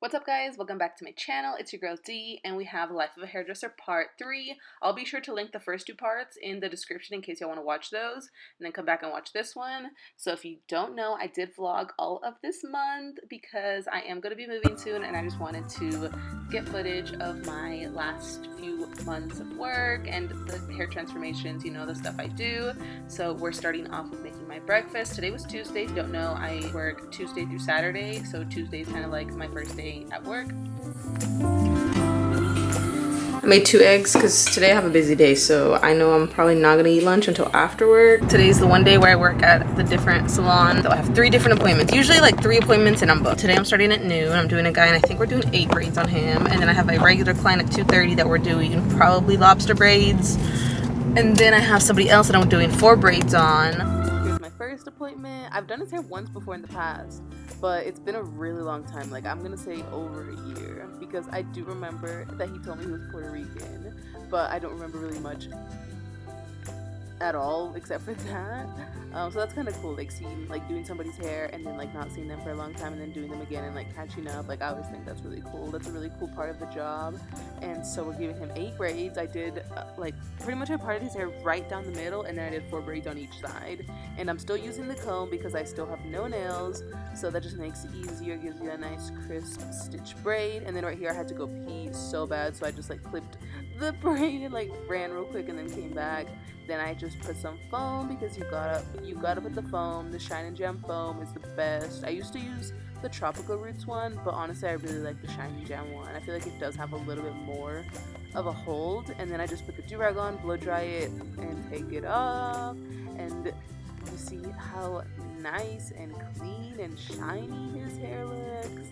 What's up, guys? Welcome back to my channel. It's your girl D, and we have Life of a Hairdresser Part 3. I'll be sure to link the first two parts in the description in case y'all want to watch those, and then come back and watch this one. So if you don't know, I did vlog all of this month because I am going to be moving soon, and I just wanted to get footage of my last few months of work and the hair transformations, you know, the stuff I do. So we're starting off with making my breakfast. Today was Tuesday. If you don't know, I work Tuesday through Saturday, so Tuesday is kind of like my first day at work. I made 2 eggs because today I have a busy day, so I know I'm probably not gonna eat lunch until after work. Today's the one day where I work at the different salon. So I have 3 different appointments, usually like 3 appointments and I'm booked. Today I'm starting at noon. I'm doing a guy and I think we're doing 8 braids on him, and then I have a regular client at 2:30 that we're doing probably lobster braids, and then I have somebody else that I'm doing 4 braids on. Here's my first appointment. I've done his hair once before in the past, but it's been a really long time, like I'm gonna say over a year, because I do remember that he told me he was Puerto Rican, but I don't remember really much at all except for that. So that's kind of cool, like seeing, like doing somebody's hair and then like not seeing them for a long time and then doing them again and like catching up. Like I always think that's really cool. That's a really cool part of the job. And so we're giving him 8 braids. I did like pretty much I parted his hair right down the middle, and then I did 4 braids on each side. And I'm still using the comb because I still have no nails, so that just makes it easier, gives you a nice crisp stitch braid. And then right here I had to go pee so bad, so I just like clipped the braid and like ran real quick and then came back. Then I just put some foam because you gotta put the foam. The Shine and Jam foam is the best. I used to use the Tropical Roots one, but honestly I really like the Shine and Jam one. I feel like it does have a little bit more of a hold. And then I just put the do-rag on, blow dry it, and take it off. And you see how nice and clean and shiny his hair looks.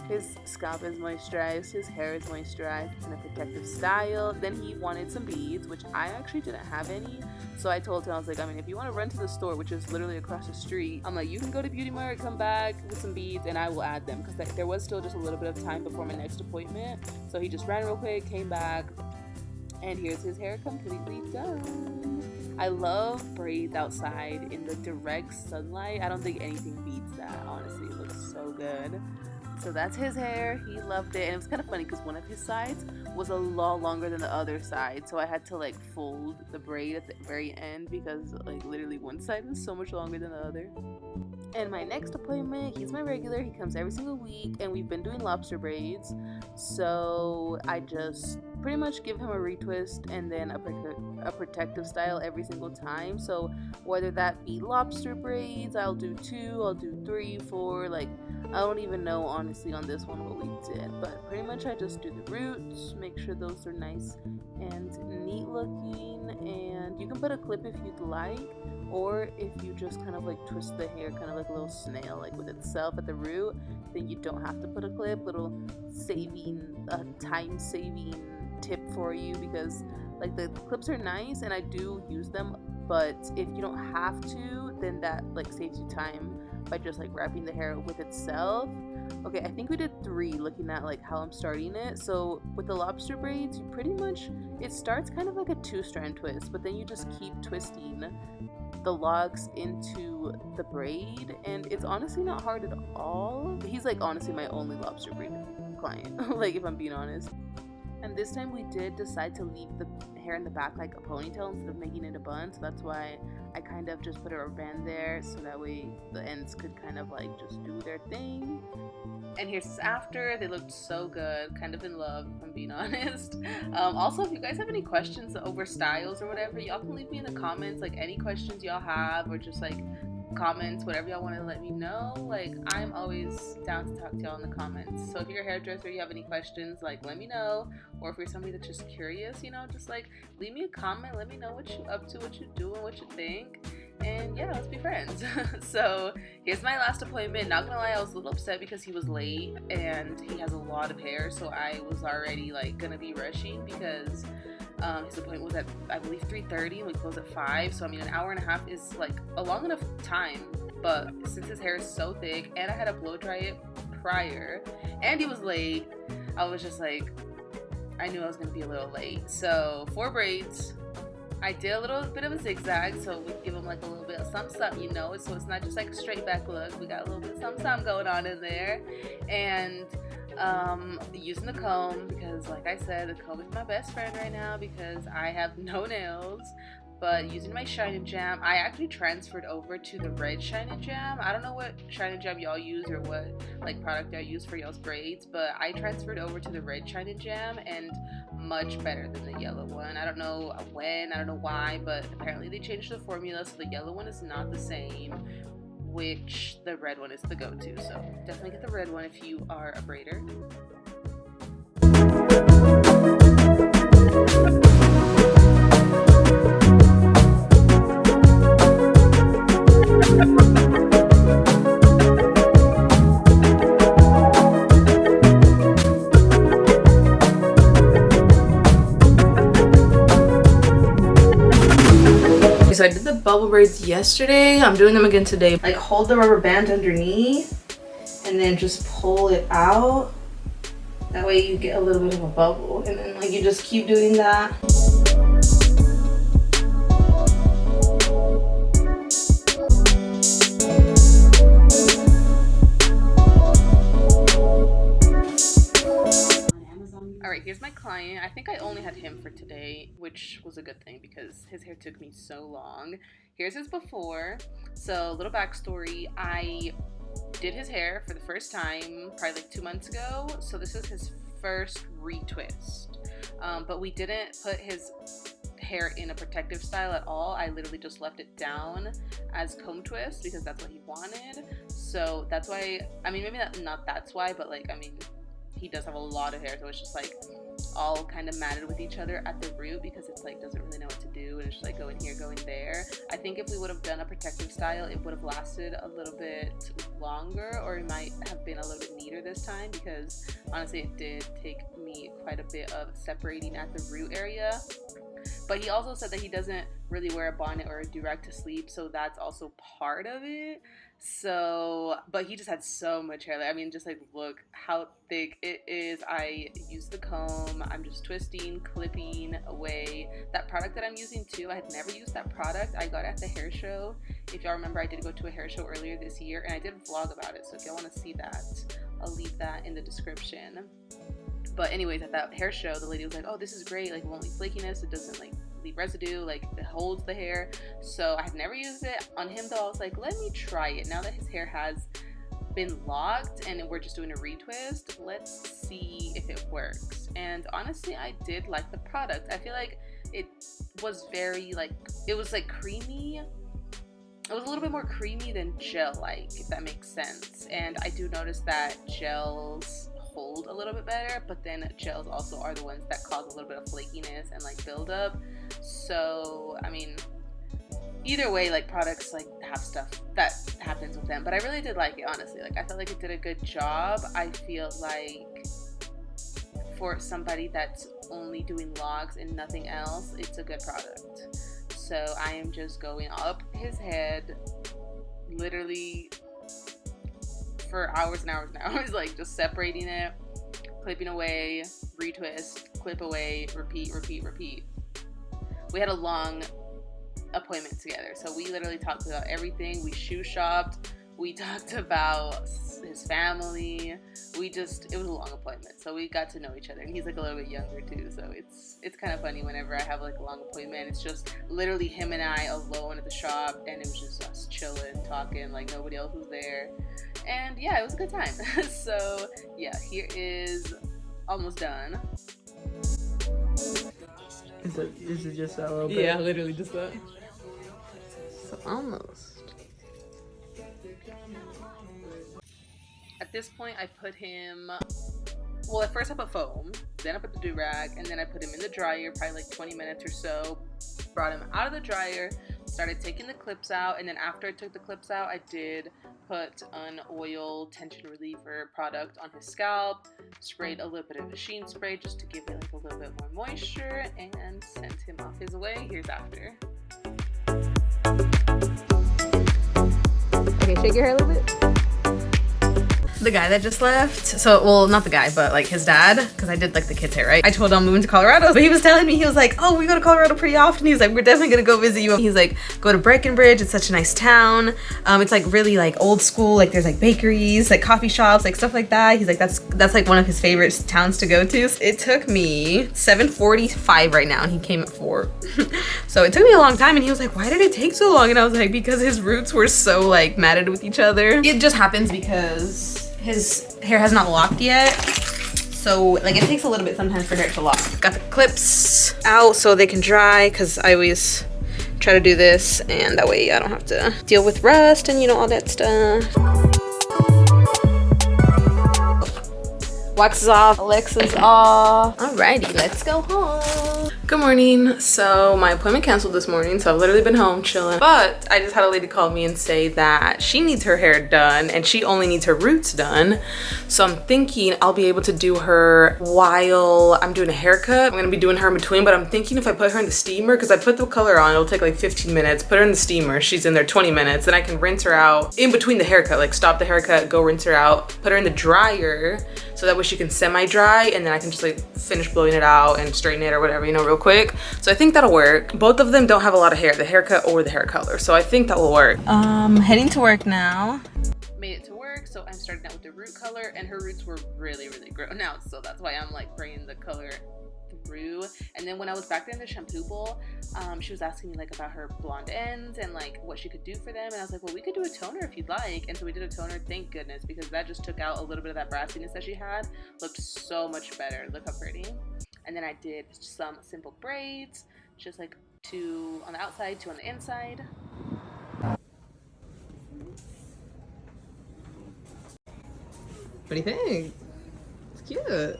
His scalp is moisturized, his hair is moisturized in a protective style. Then he wanted some beads, which I actually didn't have any. So I told him, I was like, I mean, if you want to run to the store, which is literally across the street, I'm like, you can go to Beauty Mart, come back with some beads, and I will add them. Because like, there was still just a little bit of time before my next appointment. So he just ran real quick, came back, and here's his hair completely done. I love braids outside in the direct sunlight. I don't think anything beats that, honestly. It looks so good. So that's his hair. He loved it. And it was kind of funny because one of his sides was a lot longer than the other side. So I had to like fold the braid at the very end because like literally one side was so much longer than the other. And my next appointment, he's my regular. He comes every single week, and we've been doing lobster braids. So I just pretty much give him a retwist and then a protective style every single time. So whether that be lobster braids, I'll do 2, I'll do 3, 4, like I don't even know honestly on this one what we did, but pretty much I just do the roots, make sure those are nice and neat looking, and you can put a clip if you'd like, or if you just kind of like twist the hair kind of like a little snail, like with itself at the root, then you don't have to put a clip. Little time saving tip for you, because like the clips are nice and I do use them, but if you don't have to, then that like saves you time by just like wrapping the hair with itself. Okay, I think we did 3 looking at like how I'm starting it. So with the lobster braids, you pretty much, it starts kind of like a 2-strand twist, but then you just keep twisting the locks into the braid, and it's honestly not hard at all. He's like honestly my only lobster braid client, like if I'm being honest. And this time we did decide to leave the hair in the back like a ponytail instead of making it a bun, so that's why I kind of just put a rubber band there, so that way the ends could kind of like just do their thing. And here's this after. They looked so good, kind of in love if I'm being honest. Also, if you guys have any questions over styles or whatever, y'all can leave me in the comments, like any questions y'all have, or just like comments, whatever y'all want to let me know. Like I'm always down to talk to y'all in the comments. So if you're a hairdresser, you have any questions, like let me know. Or if you're somebody that's just curious, you know, just like leave me a comment, let me know what you up to, what you doing, what you think, and yeah, let's be friends. So here's my last appointment. Not gonna lie, I was a little upset because he was late and he has a lot of hair, so I was already like gonna be rushing because his appointment was at, I believe, 3:30 and we close at 5, so I mean an hour and a half is like a long enough time, but since his hair is so thick and I had to blow dry it prior and he was late, I was just like, I knew I was gonna be a little late. So 4 braids. I did a little bit of a zigzag, so we give him like a little bit of something, you know, so it's not just like a straight back look. We got a little bit of something going on in there. And using the comb because, like I said, the comb is my best friend right now because I have no nails. But using my Shine and Jam, I actually transferred over to the red Shine and Jam. I don't know what Shine and Jam y'all use or what like product y'all use for y'all's braids, but I transferred over to the red Shine and Jam, and much better than the yellow one. I don't know when, I don't know why, but apparently they changed the formula, so the yellow one is not the same, which the red one is the go-to. So definitely get the red one if you are a braider. So I did the bubble braids yesterday. I'm doing them again today. Like, hold the rubber band underneath and then just pull it out. That way you get a little bit of a bubble, and then like you just keep doing that. Alright, here's my client. I think I only had him for today, which was a good thing because his hair took me so long. Here's his before. So, little backstory. I did his hair for the first time probably like 2 months ago. So this is his first retwist. But we didn't put his hair in a protective style at all. I literally just left it down as comb twist because that's what he wanted. So that's why, I mean, maybe not that's why, but like, I mean, he does have a lot of hair, so it's just like all kind of matted with each other at the root because it's like doesn't really know what to do, and it's just like going here, going there. I think if we would have done a protective style, it would have lasted a little bit longer, or it might have been a little bit neater this time because honestly it did take me quite a bit of separating at the root area. But he also said that he doesn't really wear a bonnet or a do-rag to sleep, so that's also part of it. So, but he just had so much hair. Like, I mean, just like look how thick it is. I use the comb. I'm just twisting, clipping away. That product that I'm using too, I had never used that product. I got it at the hair show. If y'all remember, I did go to a hair show earlier this year, and I did a vlog about it. So if y'all want to see that, I'll leave that in the description. But anyways, at that hair show, the lady was like, oh, this is great. Like, it won't leave flakiness. It doesn't like leave residue. Like, it holds the hair. So I had never used it on him though. I was like, let me try it. Now that his hair has been locked and we're just doing a retwist, let's see if it works. And honestly, I did like the product. I feel like it was very like, it was like creamy. It was a little bit more creamy than gel-like, if that makes sense. And I do notice that gels hold a little bit better, but then gels also are the ones that cause a little bit of flakiness and like buildup. So I mean, either way, like products like have stuff that happens with them, but I really did like it, honestly. Like, I felt like it did a good job. I feel like for somebody that's only doing locks and nothing else, it's a good product. So I am just going up his head literally for hours and hours and hours, like just separating it, clipping away, retwist, clip away, repeat, repeat, repeat. We had a long appointment together, so we literally talked about everything. We shoe shopped, we talked about his family, it was a long appointment, so we got to know each other. And he's like a little bit younger too, so it's kind of funny whenever I have like a long appointment. It's just literally him and I alone at the shop, and it was just us chilling, talking, like nobody else was there. And yeah, it was a good time. So yeah, here is almost done. Is it just that little bit? Yeah, literally just that. So almost. At this point, I put him, well, at first I put foam, then I put the do-rag, and then I put him in the dryer, probably like 20 minutes or so. Brought him out of the dryer, started taking the clips out, and then after I took the clips out, I did put an oil tension reliever product on his scalp, sprayed a little bit of a sheen spray just to give it like a little bit more moisture, and sent him off his way. Here's after. Okay, shake your hair a little bit. the guy that just left. So, well, not the guy, but like his dad, because I did like the kid's hair, right? I told him I'm moving to Colorado, but he was telling me, he was like, oh, we go to Colorado pretty often. He's like, we're definitely gonna go visit you. He's like, go to Breckenridge, it's such a nice town. It's like really like old school, like there's like bakeries, like coffee shops, like stuff like that. He's like, that's like one of his favorite towns to go to. It took me 7:45 right now, and he came at 4. So it took me a long time, and he was like, why did it take so long? And I was like, because his roots were so like matted with each other. It just happens because his hair has not locked yet. So like it takes a little bit sometimes for hair to lock. Got the clips out so they can dry, because I always try to do this, and that way I don't have to deal with rust and you know all that stuff. Wax is off, Alexa's off. Alrighty, let's go home. Good morning. So my appointment canceled this morning, so I've literally been home chilling. But I just had a lady call me and say that she needs her hair done and she only needs her roots done. So I'm thinking I'll be able to do her while I'm doing a haircut. I'm gonna be doing her in between, but I'm thinking if I put her in the steamer, because I put the color on, it'll take like 15 minutes. Put her in the steamer, she's in there 20 minutes, then I can rinse her out in between the haircut, like stop the haircut, go rinse her out, put her in the dryer, so that way she can semi-dry, and then I can just like finish blowing it out and straighten it or whatever, you know, real quick. So I think that'll work. Both of them don't have a lot of hair, the haircut or the hair color, so I think that will work. Heading to work now. Made it to work, so I'm starting out with the root color, and her roots were really grown out, so that's why I'm like bringing the color through. And then when I was back there in the shampoo bowl, she was asking me like about her blonde ends and like what she could do for them, and I was like, well, we could do a toner if you'd like. And so we did a toner, thank goodness, because that just took out a little bit of that brassiness that she had. Looked so much better. Look how pretty. And then I did some simple braids, just like 2 on the outside, 2 on the inside. What do you think? It's cute.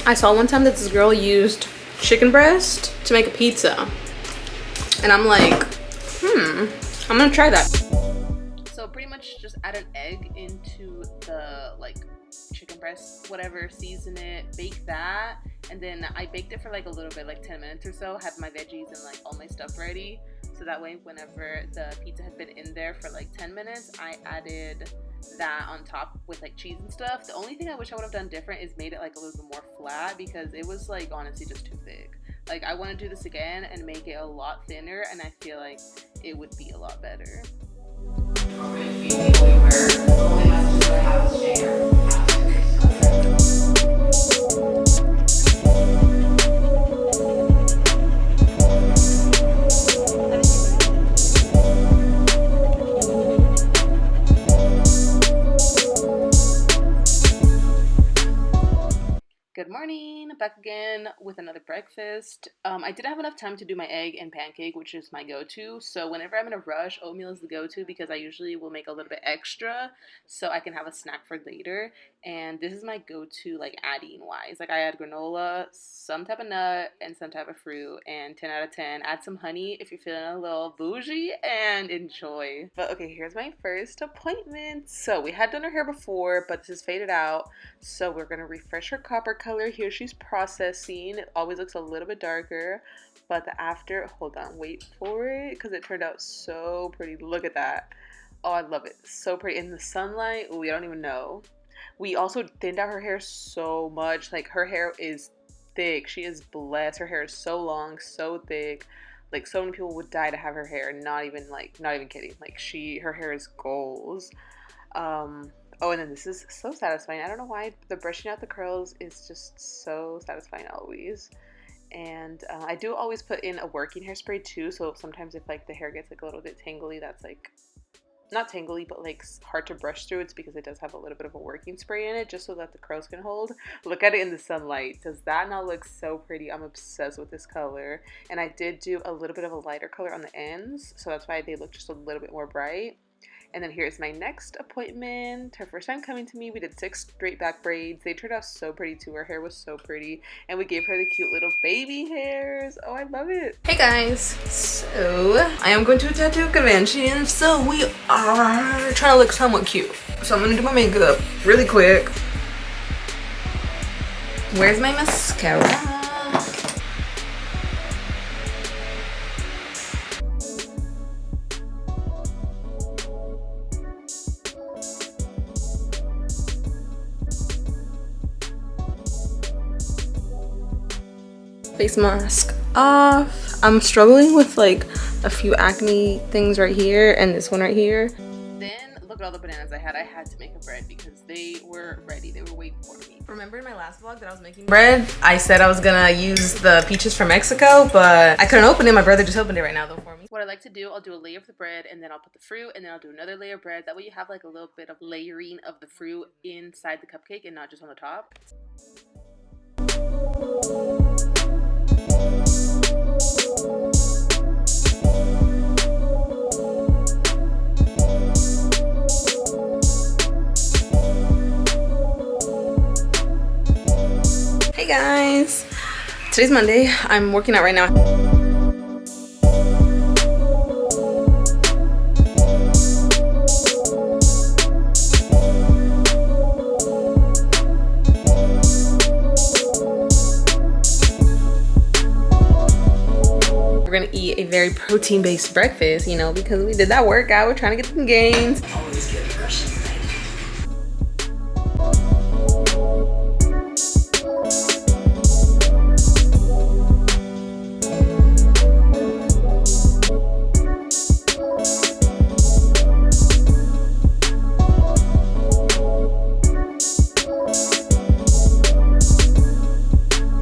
I saw one time that this girl used chicken breast to make a pizza, and I'm like, I'm gonna try that. So pretty much just add an egg into the like chicken breast, whatever, season it, bake that, and then I baked it for like a little bit, like 10 minutes or so, had my veggies and like all my stuff ready, so that way whenever the pizza had been in there for like 10 minutes, I added that on top with like cheese and stuff. The only thing I wish I would have done different is made it like a little bit more flat, because it was like honestly just too thick. Like I want to do this again and make it a lot thinner, and I feel like it would be a lot better. Good morning, back again with another breakfast. I didn't have enough time to do my egg and pancake, which is my go-to. So whenever I'm in a rush, oatmeal is the go-to, because I usually will make a little bit extra so I can have a snack for later. And this is my go-to, like adding wise. Like I add granola, some type of nut, and some type of fruit, and 10 out of 10. Add some honey if you're feeling a little bougie, and enjoy. But okay, here's my first appointment. So we had done her hair before, but this is faded out. So we're gonna refresh her copper color. Here she's processing. It always looks a little bit darker, but the after, hold on, wait for it, because it turned out so pretty. Look at that. Oh, I love it. So pretty in the sunlight. Oh, I don't even know. We also thinned out her hair so much. Like her hair is thick. She is blessed. Her hair is so long, so thick. Like so many people would die to have her hair. Not even kidding. Like her hair is goals. Oh, and then this is so satisfying. I don't know why the brushing out the curls is just so satisfying always. And I do always put in a working hairspray too. So sometimes if like the hair gets like a little bit tangly, that's like, not tangly, but like hard to brush through, it's because it does have a little bit of a working spray in it, just so that the curls can hold. Look at it in the sunlight. Does that not look so pretty? I'm obsessed with this color. And I did do a little bit of a lighter color on the ends, so that's why they look just a little bit more bright. And then here's my next appointment. Her first time coming to me, we did 6 straight back braids. They turned out so pretty too. Her hair was so pretty. And we gave her the cute little baby hairs. Oh, I love it. Hey guys. So, I am going to a tattoo convention. So we are trying to look somewhat cute. So I'm going to do my makeup really quick. Where's my mascara? Face mask off. I'm struggling with like a few acne things right here and this one right here. Then look at all the bananas I had. I had to make a bread because they were ready. They were waiting for me. Remember in my last vlog that I was making bread? I said I was gonna use the peaches from Mexico, but I couldn't open it. My brother just opened it right now though for me. What I like to do, I'll do a layer of the bread and then I'll put the fruit and then I'll do another layer of bread. That way you have like a little bit of layering of the fruit inside the cupcake and not just on the top. Hey guys, today's Monday. I'm working out right now. We're gonna eat a very protein-based breakfast, you know, because we did that workout. We're trying to get some gains. Always get a person.